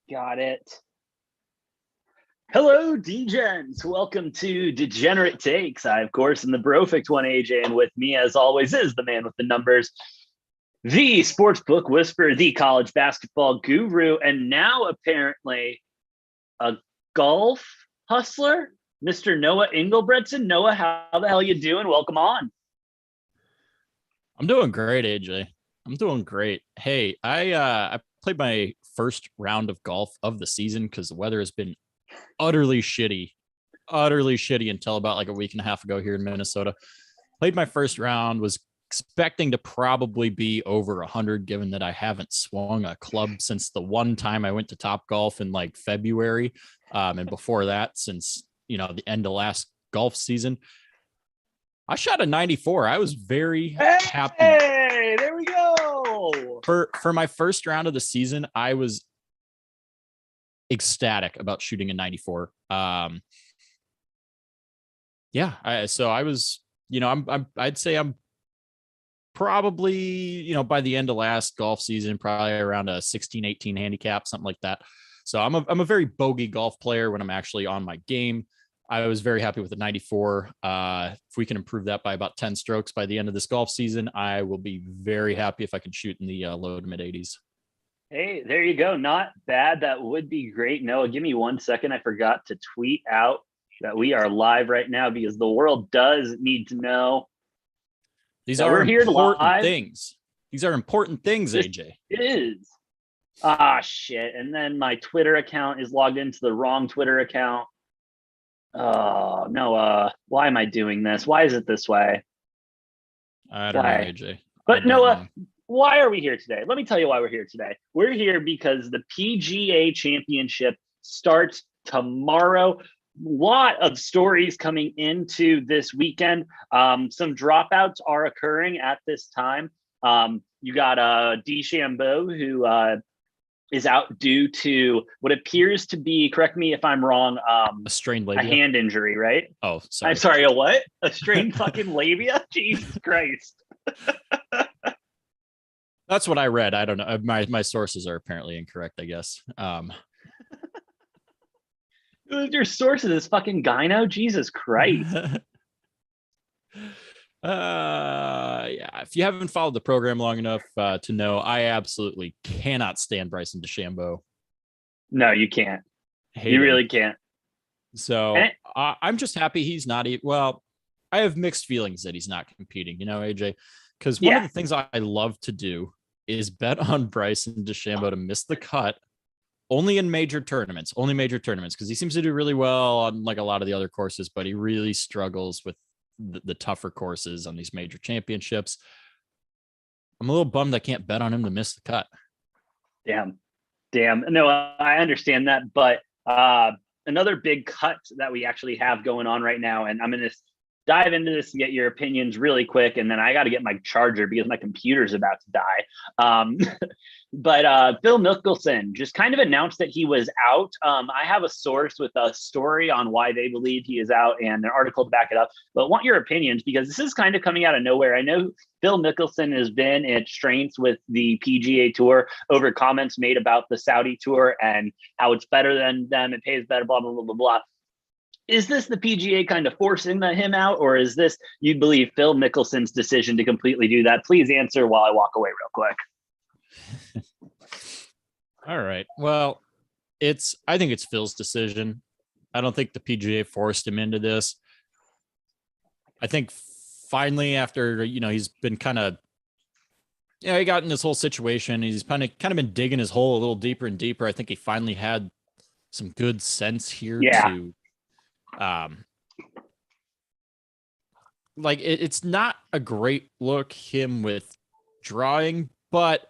Got it. Hello, Degens. Welcome to Degenerate Takes. I, of course, am the Brofect one, AJ, and with me, as always, is the man with the numbers, the sportsbook whisperer, the college basketball guru, and now apparently a golf hustler, Mr. Noah Engelbretson. Noah, how the hell you doing? Welcome on. I'm doing great, AJ. I'm doing great. Hey, I played my first round of golf of the season because the weather has been utterly shitty until about like a week and a half ago here in Minnesota. Played my first round, was expecting to probably be over 100 given that I haven't swung a club since the one time I went to Top Golf in like February. And before that, since, the end of last golf season. I shot a 94. I was very happy. Hey, there we go. For my first round of the season, I was ecstatic about shooting a 94. So I was, I'd say I'm probably, by the end of last golf season, probably around a 16, 18 handicap, something like that. So I'm a very bogey golf player when I'm actually on my game. I was very happy with the 94. If we can improve that by about 10 strokes by the end of this golf season, I will be very happy if I can shoot in the low to mid 80s. Hey, there you go. Not bad. That would be great. Noah, give me 1 second. I forgot to tweet out that we are live right now because the world does need to know These that are we're here important live. things. These are important things, AJ. It is. Ah, shit. And then my Twitter account is logged into the wrong Twitter account. Oh, Noah, why am I doing this? Why is it this way? I don't know, AJ. But Noah, why are we here today? Let me tell you why we're here today. We're here because the PGA Championship starts tomorrow. Lot of stories coming into this weekend. Some dropouts are occurring at this time. You got DeChambeau, who is out due to what appears to be, correct me if I'm wrong, a strained labia, a hand injury, right? Oh, sorry. I'm sorry, a what? A strained fucking labia? Jesus Christ. That's what I read. I don't know. My sources are apparently incorrect, I guess. Your source is this fucking gyno? Jesus Christ. Yeah. If you haven't followed the program long enough to know, I absolutely cannot stand Bryson DeChambeau. No, you can't. You really can't. So I'm just happy he's not. Well, I have mixed feelings that he's not competing, AJ, because one of the things I love to do is bet on Bryson DeChambeau to miss the cut only in major tournaments, because he seems to do really well on like a lot of the other courses, but he really struggles with the tougher courses on these major championships. I'm a little bummed I can't bet on him to miss the cut. Damn. No, I understand that, but another big cut that we actually have going on right now, and I'm going to dive into this and get your opinions really quick, and then I got to get my charger because my computer's about to die. But Phil Mickelson just kind of announced that he was out. I have a source with a story on why they believe he is out and an article to back it up, but want your opinions because this is kind of coming out of nowhere. I know Phil Mickelson has been in strengths with the PGA Tour over comments made about the Saudi Tour and how it's better than them, it pays better, blah, blah, blah, blah, blah. Is this the PGA kind of forcing him out, or is this, you believe, Phil Mickelson's decision to completely do that? Please answer while I walk away real quick. All right. Well, I think it's Phil's decision. I don't think the PGA forced him into this. I think finally, after, he's been kind of, he got in this whole situation. He's kind of been digging his hole a little deeper and deeper. I think he finally had some good sense here to, it's not a great look, him withdrawing, but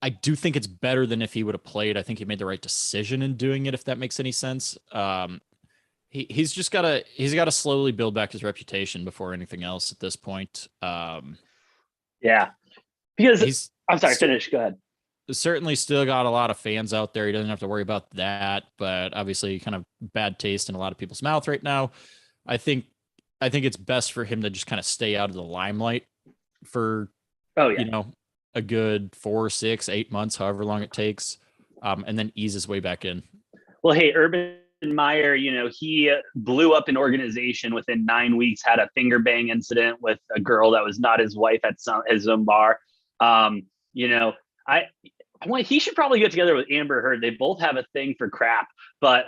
I do think it's better than if he would have played. I think he made the right decision in doing it, if that makes any sense. He's got to slowly build back his reputation before anything else at this point. Because I'm sorry, finish. Go ahead. Certainly still got a lot of fans out there. He doesn't have to worry about that, but obviously kind of bad taste in a lot of people's mouth right now. I think it's best for him to just kind of stay out of the limelight for, a good 4, 6, 8 months, however long it takes. and then ease his way back in. Well, hey, Urban Meyer, he blew up an organization within 9 weeks, had a finger bang incident with a girl that was not his wife at his own bar. You know, he should probably get together with Amber Heard. They both have a thing for crap. But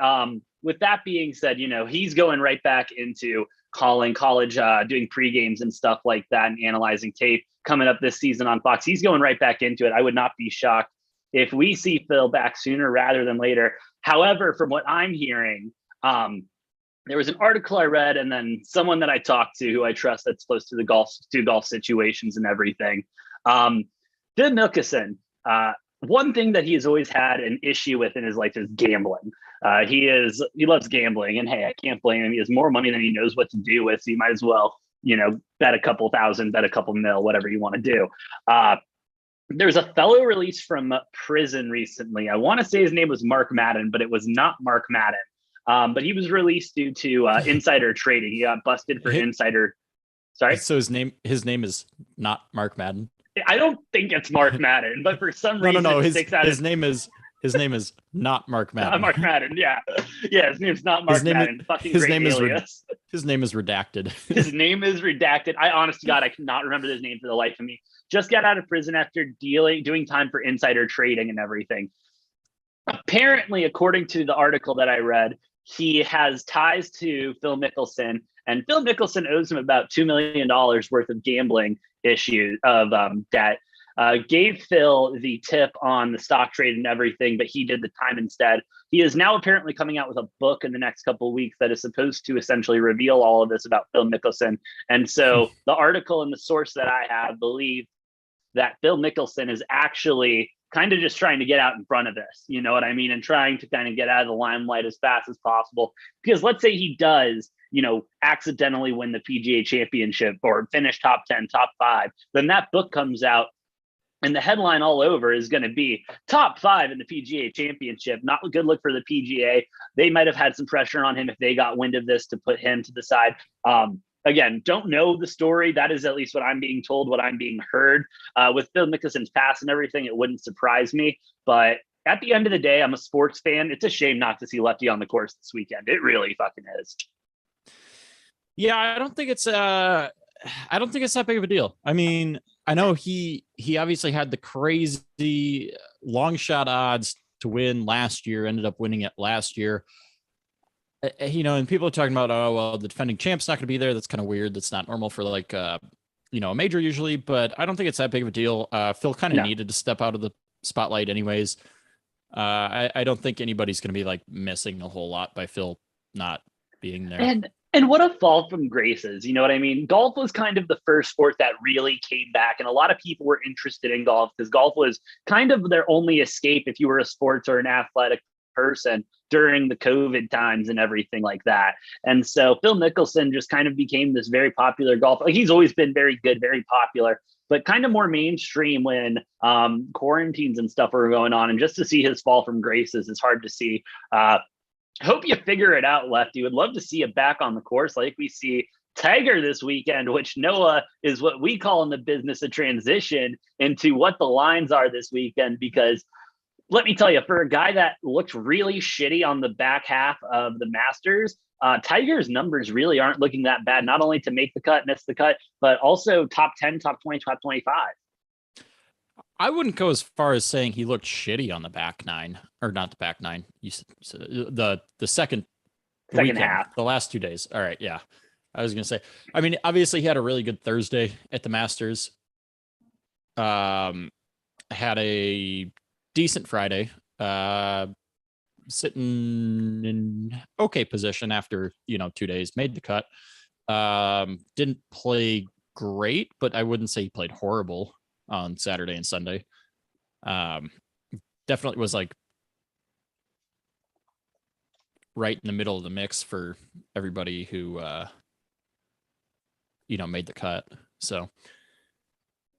with that being said, he's going right back into calling college, doing pre-games and stuff like that, and analyzing tape coming up this season on Fox. He's going right back into it. I would not be shocked if we see Phil back sooner rather than later. However, from what I'm hearing, there was an article I read, and then someone that I talked to who I trust that's close to the golf situations and everything. Phil Mickelson, one thing that he has always had an issue with in his life is gambling. He loves gambling, and hey, I can't blame him. He has more money than he knows what to do with, so you might as well, bet a couple thousand, bet a couple mil, whatever you want to do. There's a fellow released from prison recently. I want to say his name was Mark Madden, but it was not Mark Madden. But he was released due to insider trading. He got busted for insider. Sorry. So his name is not Mark Madden. I don't think it's Mark Madden, but for some reason, no. His name is not Mark Madden. Not Mark Madden. Yeah. His name's not Mark Madden. His name is redacted. His name is redacted. I honest to God, I cannot remember his name for the life of me. Just got out of prison after doing time for insider trading and everything. Apparently, according to the article that I read, he has ties to Phil Mickelson, and Phil Mickelson owes him about $2 million worth of gambling issues of debt. Gave Phil the tip on the stock trade and everything, but he did the time instead. He is now apparently coming out with a book in the next couple of weeks that is supposed to essentially reveal all of this about Phil Mickelson. And so the article and the source that I have believe that Phil Mickelson is actually kind of just trying to get out in front of this, you know what I mean? And trying to kind of get out of the limelight as fast as possible. Because let's say he does, accidentally win the PGA championship or finish top 10, top 5, then that book comes out and the headline all over is going to be top 5 in the PGA championship. Not a good look for the PGA. They might have had some pressure on him if they got wind of this to put him to the side. Again, don't know the story. That is at least what I'm being told, what I'm being heard. With Phil Mickelson's past and everything, it wouldn't surprise me. But at the end of the day, I'm a sports fan. It's a shame not to see Lefty on the course this weekend. It really fucking is. Yeah, I don't think it's that big of a deal. I mean, I know he obviously had the crazy long shot odds to win last year, ended up winning it last year. And people are talking about, oh, well, the defending champ's not going to be there. That's kind of weird. That's not normal for a major usually, but I don't think it's that big of a deal. Phil kind of needed to step out of the spotlight anyways. I don't think anybody's going to be missing a whole lot by Phil not being there. And what a fall from graces, you know what I mean? Golf was kind of the first sport that really came back, and a lot of people were interested in golf because golf was kind of their only escape if you were a sports or an athletic person during the COVID times and everything like that. And so Phil Mickelson just kind of became this very popular golfer. He's always been very good, very popular, but kind of more mainstream when quarantines and stuff were going on. And just to see his fall from graces is hard to see. Hope you figure it out, Lefty. Would love to see you back on the course like we see Tiger this weekend, which Noah is what we call in the business a transition into what the lines are this weekend, because let me tell you, for a guy that looked really shitty on the back half of the Masters, Tiger's numbers really aren't looking that bad, not only to make the cut, miss the cut, but also top 10, top 20, top 25. I wouldn't go as far as saying he looked shitty on the back nine, or not the back nine. You said the second weekend, half, the last 2 days. All right, yeah. I was gonna say. I mean, obviously, he had a really good Thursday at the Masters. Had a decent Friday. Sitting in okay position after 2 days. Made the cut. Didn't play great, but I wouldn't say he played horrible on Saturday and Sunday. Definitely was right in the middle of the mix for everybody who made the cut. So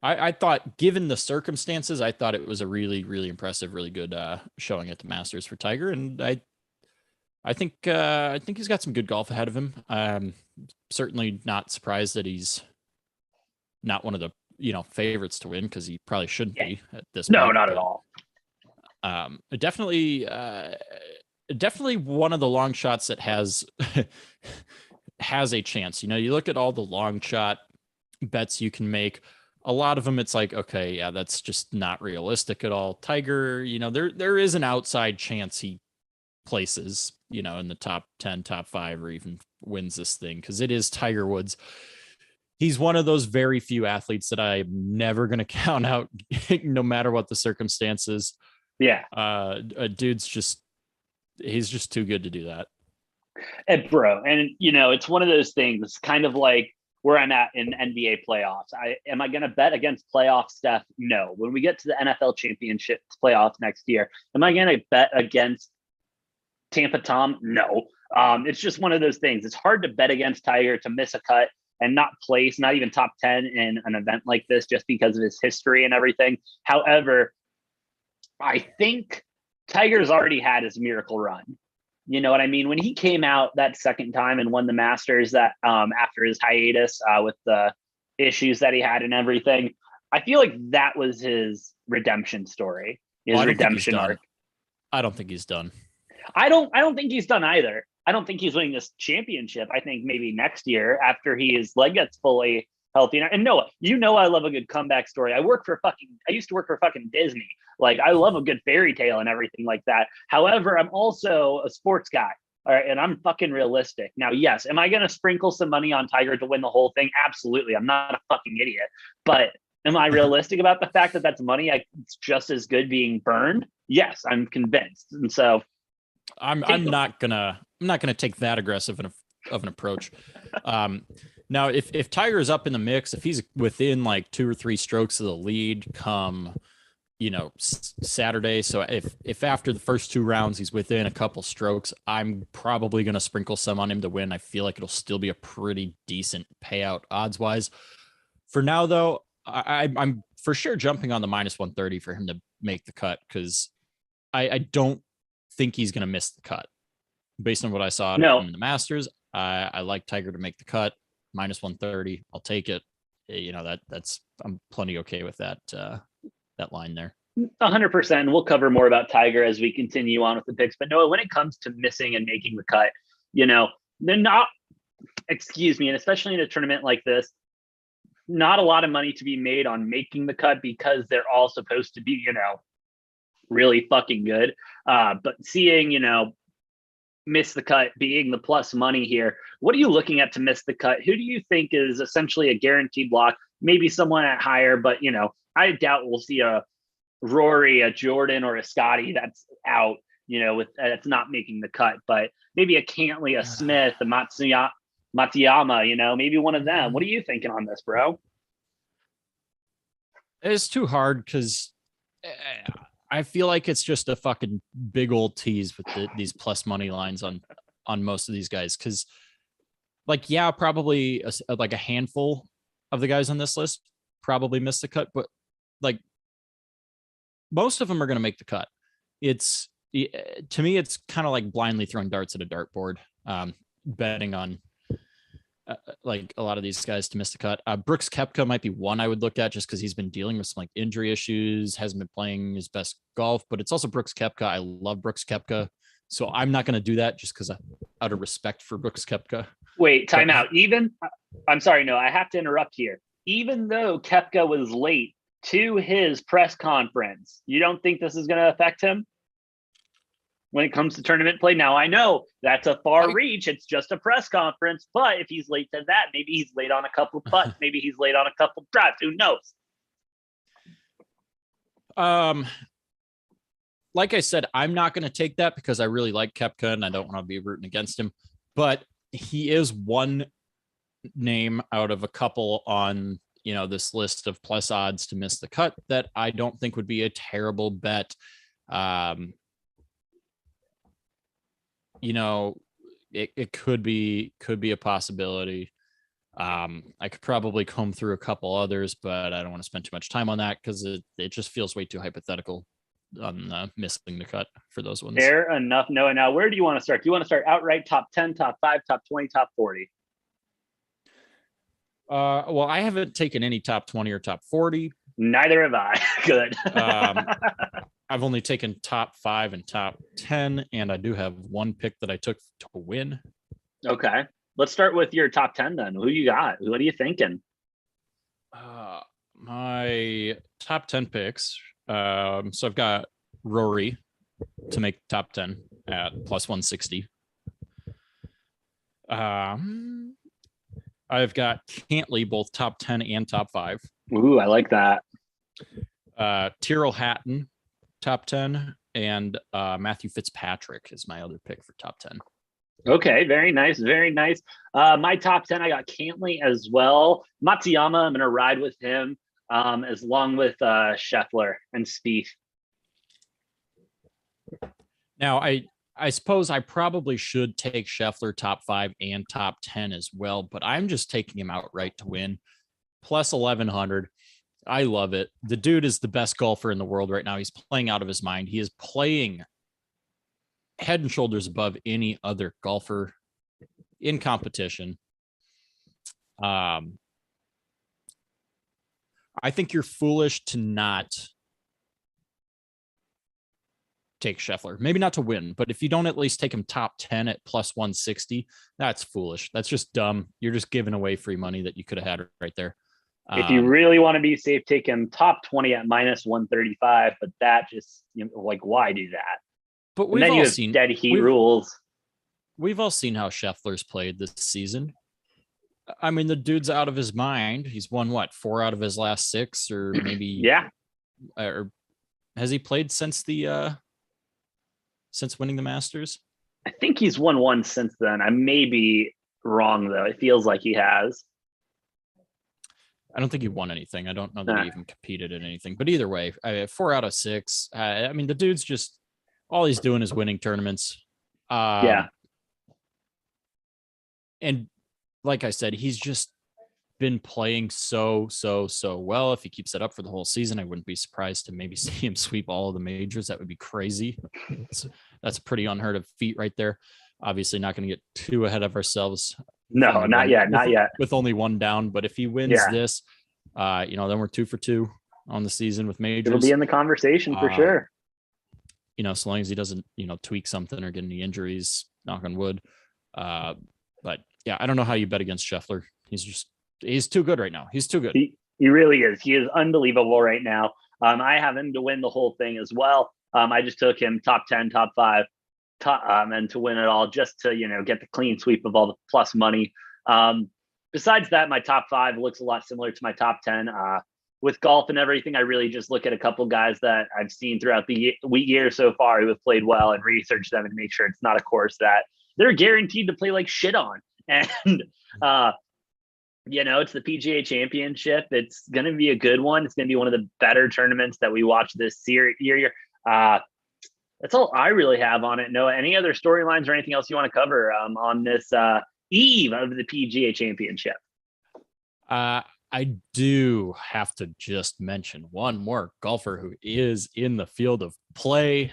I thought, given the circumstances, I thought it was a really, really impressive, really good showing at the Masters for Tiger, and I think he's got some good golf ahead of him. Certainly not surprised that he's not one of the favorites to win, because he probably shouldn't be at this point. No, not at all. Definitely one of the long shots that has has a chance. You look at all the long shot bets you can make. A lot of them, it's like, okay, yeah, that's just not realistic at all. Tiger, there is an outside chance he places, in the top 10, top 5, or even wins this thing, because it is Tiger Woods. He's one of those very few athletes that I'm never going to count out, no matter what the circumstances. Yeah. Dude's he's just too good to do that. And bro, and it's one of those things, kind of like where I'm at in NBA playoffs. Am I going to bet against playoff Steph? No. When we get to the NFL championship playoffs next year, am I going to bet against Tampa Tom? No. It's just one of those things. It's hard to bet against Tiger, to miss a cut and not place, not even top 10 in an event like this, just because of his history and everything. However, I think Tiger's already had his miracle run. You know what I mean? When he came out that second time and won the Masters, that after his hiatus with the issues that he had and everything, I feel like that was his redemption story, his redemption arc. I don't think he's done. I don't think he's done either. I don't think he's winning this championship. I think maybe next year, after his leg gets fully healthy. And Noah, I love a good comeback story. I used to work for fucking Disney. Like, I love a good fairy tale and everything like that. However, I'm also a sports guy. All right. And I'm fucking realistic. Now, yes. Am I going to sprinkle some money on Tiger to win the whole thing? Absolutely. I'm not a fucking idiot. But am I realistic about the fact that that's money? It's just as good being burned? Yes, I'm convinced. And so I'm not gonna take that aggressive of an approach. Now, if Tiger is up in the mix, if he's within like 2 or 3 strokes of the lead come, Saturday. So if after the first 2 rounds he's within a couple strokes, I'm probably going to sprinkle some on him to win. I feel like it'll still be a pretty decent payout odds wise. For now, though, I'm for sure jumping on the -130 for him to make the cut, because I don't think he's going to miss the cut based on what I saw in the Masters. I like Tiger to make the cut. -130. I'll take it. I'm plenty okay with that line there. 100%. We'll cover more about Tiger as we continue on with the picks. But Noah, when it comes to missing and making the cut, they're not, and especially in a tournament like this, not a lot of money to be made on making the cut, because they're all supposed to be, really fucking good. But seeing, miss the cut being the plus money here, what are you looking at to miss the cut? Who do you think is essentially a guaranteed block? Maybe someone at higher, but I doubt we'll see a Rory, a Jordan, or a Scotty that's out, with that's not making the cut. But maybe a Cantley, a Smith, a Matsuyama, maybe one of them. What are you thinking on this, bro? It's too hard, because I feel like it's just a fucking big old tease with these plus money lines on most of these guys. Because, probably a handful of the guys on this list probably missed the cut, but most of them are going to make the cut. To me, it's kind of like blindly throwing darts at a dartboard, betting on a lot of these guys to miss the cut. Brooks Koepka might be one I would look at, just because he's been dealing with some injury issues, hasn't been playing his best golf, but it's also Brooks Koepka. I love Brooks Koepka, so I'm not going to do that just because out of respect for Brooks Koepka. Wait, time out. I'm sorry, no, I have to interrupt here. Even though Koepka was late to his press conference, you don't think this is going to affect him when it comes to tournament play? Now, I know that's a far reach. It's just a press conference. But if he's late to that, maybe he's late on a couple putts. Maybe he's late on a couple drives. Who knows? Like I said, I'm not going to take that, because I really like Koepka and I don't want to be rooting against him. But he is one name out of a couple on this list of plus odds to miss the cut that I don't think would be a terrible bet. It could be a possibility. I could probably comb through a couple others, but I don't want to spend too much time on that, because it just feels way too hypothetical on missing the cut for those ones. Fair enough. Noah, now where do you want to start? Do you want to start outright top 10, top 5, top 20, top 40? Well, I haven't taken any top 20 or top 40. Neither have I. Good. I've only taken top 5 and top 10, and I do have one pick that I took to win. Okay. Let's start with your top 10 then. Who you got? What are you thinking? My top 10 picks. So I've got Rory to make top 10 at plus 160. I've got Cantley, both top 10 and top 5. Ooh, I like that. Tyrrell Hatton, top 10, and Matthew Fitzpatrick is my other pick for top 10. Okay, very nice, very nice. My top 10, I got Cantley as well. Matsuyama, I'm going to ride with him, as long with Scheffler and Spieth. Now, I suppose I probably should take Scheffler top 5 and top 10 as well, but I'm just taking him outright to win. Plus 1,100. I love it. The dude is the best golfer in the world right now. He's playing out of his mind. He is playing head and shoulders above any other golfer in competition. I think you're foolish to not take Scheffler. Maybe not to win, but if you don't at least take him top 10 at plus 160, that's foolish. That's just dumb. You're just giving away free money that you could have had right there. If you really want to be safe, take him top 20 at minus 135, but that just, like, why do that? But we've all seen dead heat rules. We've all seen how Scheffler's played this season. I mean, the dude's out of his mind. He's won 4 out of his last 6, or maybe yeah. Or has he played since winning the Masters? I think he's won 1 since then. I may be wrong though. It feels like he has. I don't think he won anything. I don't know that he even competed in anything. But either way, 4 out of 6. I mean, the dude's just all he's doing is winning tournaments. Yeah. And like I said, he's just been playing so well. If he keeps it up for the whole season, I wouldn't be surprised to maybe see him sweep all of the majors. That would be crazy. That's a pretty unheard of feat right there. Obviously not going to get too ahead of ourselves. No, not yet. With only 1 down, but if he wins this, then we're 2 for 2 on the season with majors. It'll be in the conversation for sure. So long as he doesn't, tweak something or get any injuries, knock on wood. But yeah, I don't know how you bet against Scheffler. He's too good right now. He's too good. He really is. He is unbelievable right now. I have him to win the whole thing as well. I just took him top 10, top 5, and to win it all, just to, get the clean sweep of all the plus money. Besides that, my top 5 looks a lot similar to my top 10. With golf and everything, I really just look at a couple guys that I've seen throughout the year so far who have played well and research them and make sure it's not a course that they're guaranteed to play like shit on. And, it's the PGA Championship. It's going to be a good one. It's going to be one of the better tournaments that we watch this year. That's all I really have on it. Noah, any other storylines or anything else you want to cover on this eve of the PGA Championship? I do have to just mention one more golfer who is in the field of play.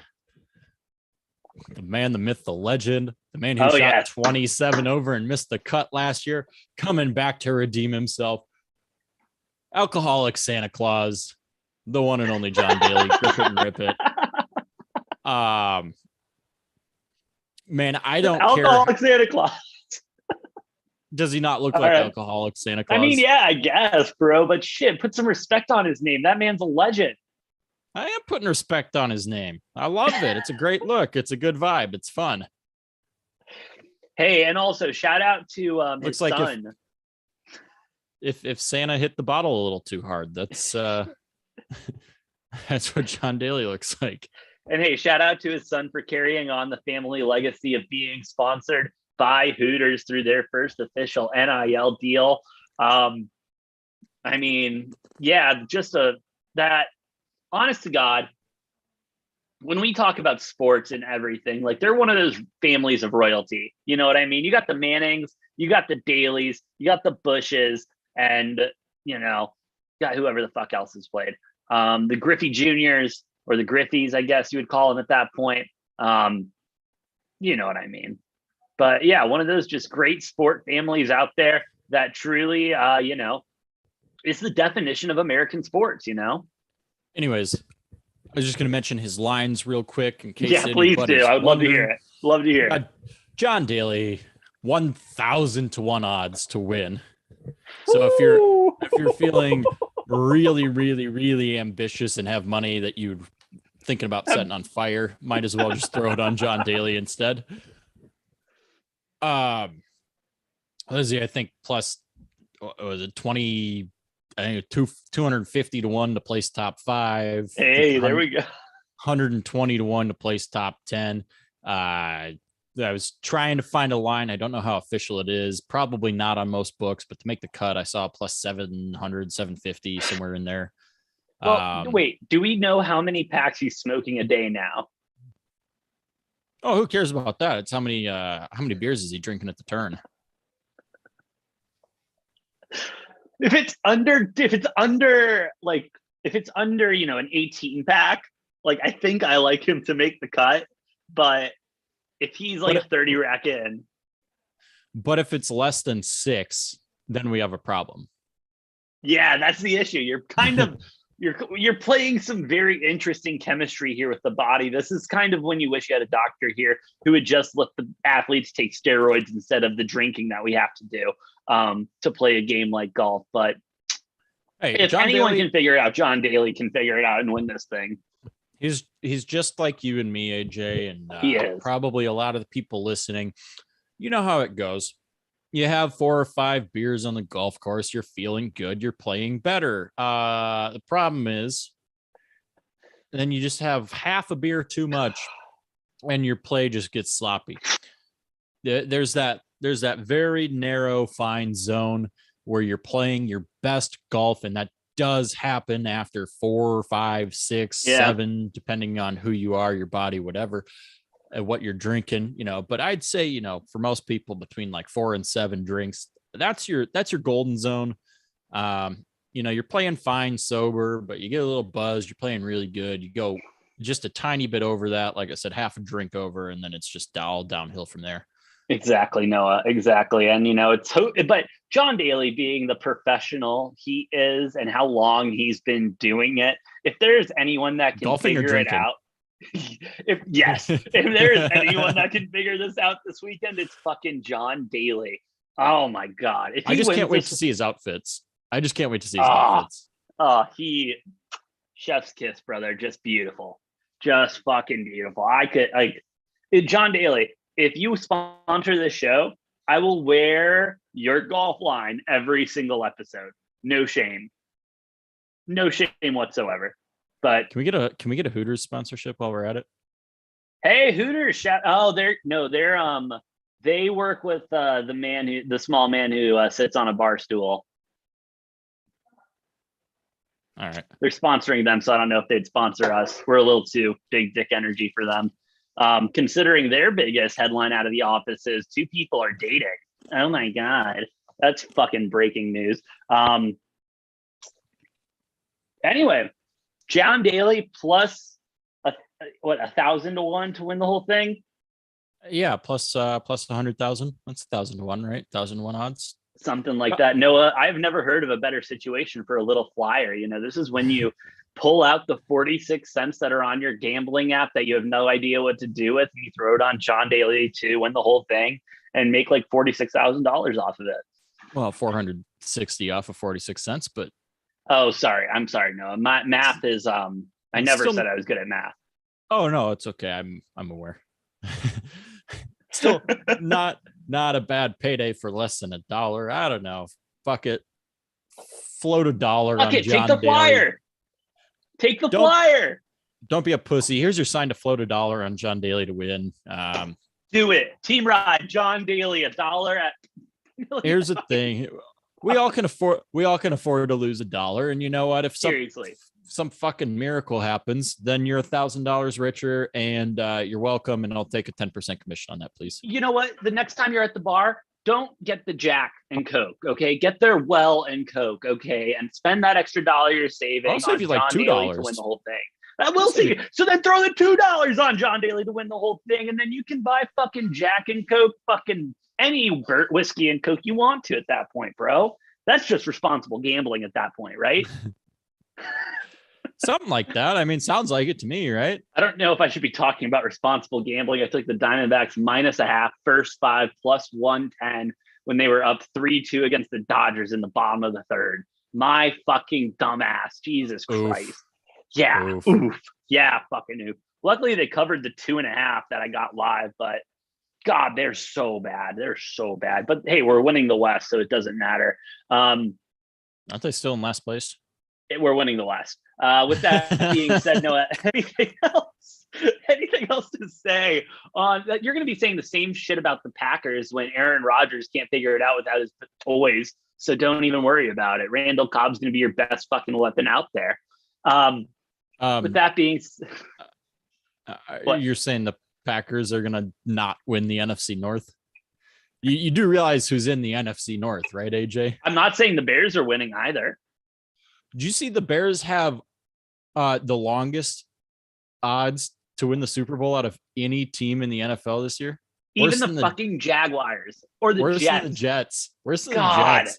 The man, the myth, the legend, the man who shot 27 over and missed the cut last year, coming back to redeem himself. Alcoholic Santa Claus, the one and only John Daly, grip it and rip it. Man, I don't care. Alcoholic Santa Claus. Does he not look like Alcoholic Santa Claus? I mean, yeah, I guess, bro. But shit, put some respect on his name. That man's a legend. I am putting respect on his name. I love it. It's a great look. It's a good vibe. It's fun. Hey, and also shout out to his like son. If Santa hit the bottle a little too hard, that's that's what John Daly looks like. And hey, shout out to his son for carrying on the family legacy of being sponsored by Hooters through their first official NIL deal. I mean, yeah, just that honest to God, when we talk about sports and everything, like they're one of those families of royalty. You know what I mean? You got the Mannings, you got the Dalys, you got the Bushes, and got whoever the fuck else has played. The Griffey Juniors, or the Griffies, I guess you would call them at that point. You know what I mean? But yeah, one of those just great sport families out there that truly, is the definition of American sports, Anyways, I was just going to mention his lines real quick in case Yeah, please do. anybody's I would love to wondering. hear it. Love to hear it. John Daly, 1,000 to 1 odds to win. So if you're feeling really, really, really ambitious and have money that you're thinking about setting on fire, might as well just throw it on John Daly instead. Lizzie, I think plus was it 20? I think 250 to 1 to place top 5. Hey, there we go. 120 to 1 to place top 10. I was trying to find a line. I don't know how official it is. Probably not on most books, but to make the cut, I saw plus 700, 750, somewhere in there. Well, wait, do we know how many packs he's smoking a day now? Oh, who cares about that? It's how many beers is he drinking at the turn? If it's under, an 18 pack, like I think I like him to make the cut, but if he's like a 30 rack in. But if it's less than 6, then we have a problem. Yeah, that's the issue. You're kind of you're playing some very interesting chemistry here with the body. This is kind of when you wish you had a doctor here who would just let the athletes take steroids instead of the drinking that we have to do to play a game like golf. But hey, if John anyone Daly can figure it out, John Daly can figure it out and win this thing. He's just like you and me, AJ, and probably a lot of the people listening. You know how it goes. You have 4 or 5 beers on the golf course. You're feeling good. You're playing better. The problem is then you just have half a beer too much and your play just gets sloppy. There's that very narrow, fine zone where you're playing your best golf, and that does happen after 4, 5, 6, 7, depending on who you are, your body, whatever, and what you're drinking, but I'd say, for most people between like 4 and 7 drinks, that's your golden zone. You're playing fine sober, but you get a little buzz, you're playing really good. You go just a tiny bit over that. Like I said, half a drink over, and then it's just all downhill from there. Exactly, Noah. Exactly. And, but John Daly being the professional he is and how long he's been doing it, if there's anyone that can figure it out, if there's anyone that can figure this out this weekend, it's fucking John Daly. Oh my God. I just can't wait to see his outfits. He chef's kiss, brother. Just beautiful. Just fucking beautiful. I could John Daly, if you sponsor this show, I will wear your golf line every single episode. No shame. No shame whatsoever. But can we get a Hooters sponsorship while we're at it? Hey, Hooters! They work with the small man who sits on a bar stool. All right, they're sponsoring them, so I don't know if they'd sponsor us. We're a little too big dick energy for them. Considering their biggest headline out of the office is 2 people are dating. Oh my God, that's fucking breaking news. Anyway. John Daly plus 1,000 to 1 to win the whole thing. Yeah, plus 100,000. That's 1,000 to 1, right? 1,000 to 1 odds. Something like that. Noah, I've never heard of a better situation for a little flyer. This is when you pull out the 46 cents that are on your gambling app that you have no idea what to do with, and you throw it on John Daly to win the whole thing and make like $46,000 off of it. Well, 460 off of 46 cents, but. Oh, sorry. I'm sorry. No, my math is, I never said I was good at math. Oh no, it's okay. I'm aware. Still not a bad payday for less than $1. I don't know. Fuck it. Float $1 on John Take the Daly. flyer. Take the flyer. Don't be a pussy. Here's your sign to float $1 on John Daly to win. Do it. Team ride. John Daly, $1 at. Here's the thing. We all can afford to lose $1, and you know what? If some fucking miracle happens, then you're $1,000 richer, and you're welcome. And I'll take a 10% commission on that, please. You know what? The next time you're at the bar, don't get the Jack and Coke. Okay, get their well and Coke. Okay, and spend that extra $1 you're saving. I'll save you like $2 to win the whole thing. I will see you. So then throw the $2 on John Daly to win the whole thing, and then you can buy fucking Jack and Coke, fucking any whiskey and Coke you want to at that point, bro. That's just responsible gambling at that point, right? Something like that. I mean, sounds like it to me, right? I don't know if I should be talking about responsible gambling. I took the Diamondbacks -0.5, first 5 plus 110 when they were up 3-2 against the Dodgers in the bottom of the third. My fucking dumbass. Jesus Christ. Oof. Yeah. Oof. Yeah, fucking oof. Luckily, they covered the 2.5 that I got live, but God, they're so bad. They're so bad. But hey, we're winning the West, so it doesn't matter. Aren't they still in last place? We're winning the West. With that being said, Noah, anything else? Anything else to say on that? You're going to be saying the same shit about the Packers when Aaron Rodgers can't figure it out without his toys. So don't even worry about it. Randall Cobb's going to be your best fucking weapon out there. With that being, you're saying the Packers are going to not win the NFC North? You do realize who's in the NFC North, right, AJ? I'm not saying the Bears are winning either. Did you see the Bears have the longest odds to win the Super Bowl out of any team in the NFL this year? Even the fucking Jaguars or the Jets. Jets. Than the Jets. Worse than the Jets.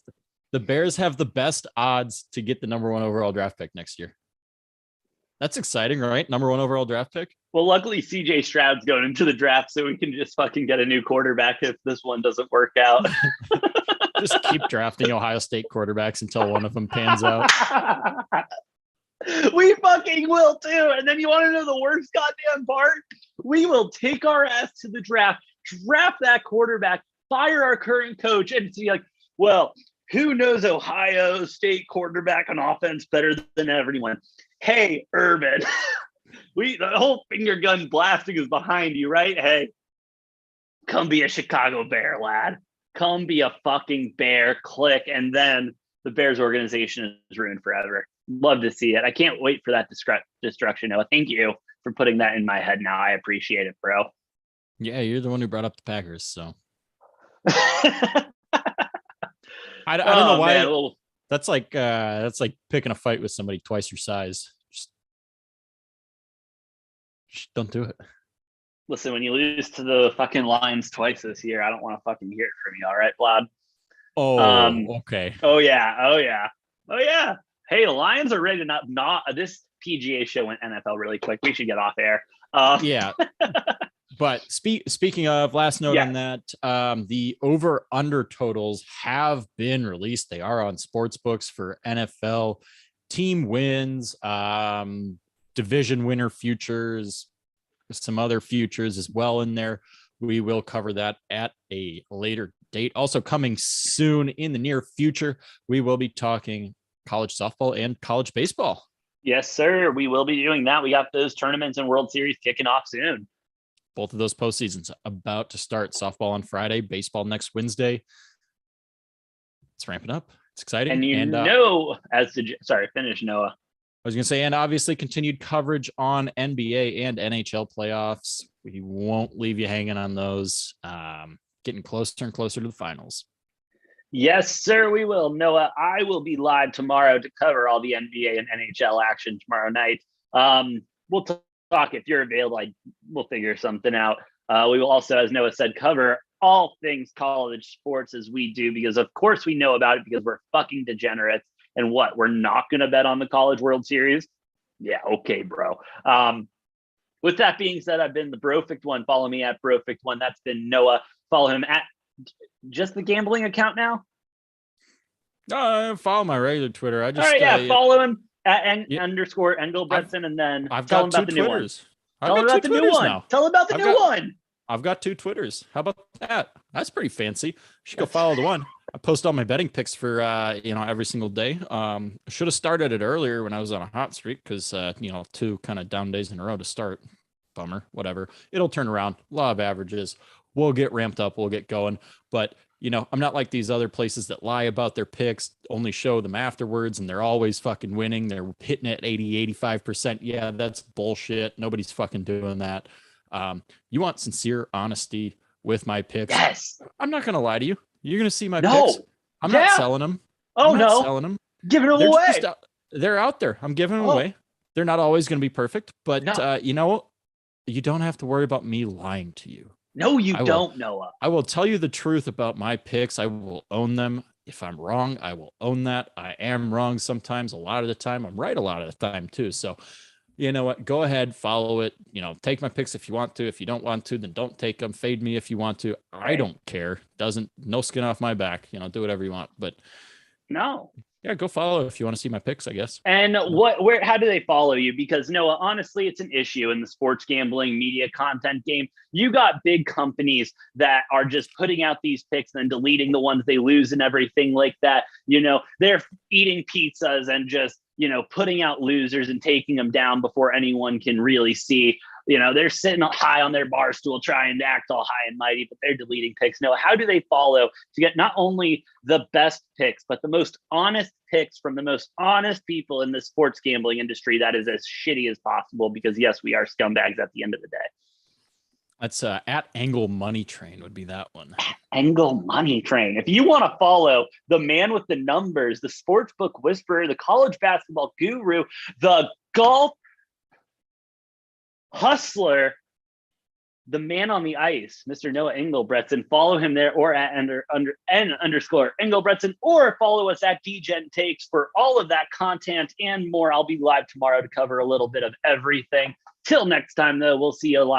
The Bears have the best odds to get the number 1 overall draft pick next year. That's exciting, right? Number 1 overall draft pick. Well, luckily CJ Stroud's going into the draft, so we can just fucking get a new quarterback if this one doesn't work out. Just keep drafting Ohio State quarterbacks until one of them pans out. We fucking will too. And then you want to know the worst goddamn part? We will take our ass to the draft that quarterback, fire our current coach, and see like, well, who knows Ohio State quarterback on offense better than everyone? Hey, Urban, the whole finger gun blasting is behind you, right? Hey, come be a Chicago Bear, lad. Come be a fucking Bear, click, and then the Bears organization is ruined forever. Love to see it. I can't wait for that destruction, Noah. Thank you for putting that in my head now. I appreciate it, bro. Yeah, you're the one who brought up the Packers, so. I don't know why. Man. That's like picking a fight with somebody twice your size. Just don't do it. Listen, when you lose to the fucking Lions twice this year, I don't want to fucking hear it from you. All right, Vlad? Oh, okay. Oh, yeah. Hey, the Lions are ready to not this PGA show went NFL really quick. We should get off air. Yeah. But speaking of, last note on that, the over-under totals have been released. They are on sports books for NFL team wins, division winner futures, some other futures as well in there. We will cover that at a later date. Also coming soon in the near future, we will be talking college softball and college baseball. Yes, sir. We will be doing that. We got those tournaments and World Series kicking off soon. Both of those postseasons about to start. Softball on Friday, baseball next Wednesday. It's ramping up. It's exciting. And finish, Noah. I was going to say, and obviously continued coverage on NBA and NHL playoffs. We won't leave you hanging on those. Getting closer and closer to the finals. Yes, sir, we will. Noah, I will be live tomorrow to cover all the NBA and NHL action tomorrow night. We'll talk if you're available. We'll figure something out. We will also, as Noah said, cover all things college sports as we do, because of course we know about it because we're fucking degenerates. And what, we're not going to bet on the College World Series? Yeah, okay, bro. With that being said, I've been the Brofict One. Follow me at Brofict One. That's been Noah. Follow him at just the gambling account now. Follow my regular Twitter. I just follow him at _ Engelbretson, and then I've got two Twitters. Tell him about the new one. Tell him about the new one. I've got 2 Twitters. How about that? That's pretty fancy. You should go follow the one. I post all my betting picks for every single day. Should have started it earlier when I was on a hot streak because 2 kind of down days in a row to start. Bummer. Whatever. It'll turn around. Law of averages. We'll get ramped up. We'll get going. But I'm not like these other places that lie about their picks, only show them afterwards, and they're always fucking winning. They're hitting it 80, 85%. Yeah, that's bullshit. Nobody's fucking doing that. You want sincere honesty with my picks? Yes. I'm not going to lie to you. You're going to see my picks. I'm not selling them. I'm not selling them. Giving them away. They're out there. I'm giving them away. They're not always going to be perfect, but you don't have to worry about me lying to you. No, you don't, Noah. I will tell you the truth about my picks. I will own them. If I'm wrong, I will own that. I am wrong sometimes. A lot of the time, I'm right a lot of the time too. So, you know what? Go ahead, follow it. Take my picks if you want to. If you don't want to, then don't take them. Fade me if you want to. I don't care. No skin off my back. Do whatever you want. But no. Yeah, go follow if you want to see my picks, I guess. And how do they follow you? Because Noah, honestly, it's an issue in the sports gambling media content game. You got big companies that are just putting out these picks and then deleting the ones they lose and everything like that. They're eating pizzas and just, putting out losers and taking them down before anyone can really see. They're sitting high on their bar stool trying to act all high and mighty, but they're deleting picks. No, how do they follow to get not only the best picks, but the most honest picks from the most honest people in the sports gambling industry that is as shitty as possible? Because yes, we are scumbags at the end of the day. That's at Angle Money Train would be that one. Angle Money Train. If you want to follow the man with the numbers, the sportsbook whisperer, the college basketball guru, the golf hustler, the man on the ice, Mr. Noah Engelbretson, follow him there or at _Engelbretson, or follow us at Degen Takes for all of that content and more. I'll be live tomorrow to cover a little bit of everything. Till next time, though, we'll see you live.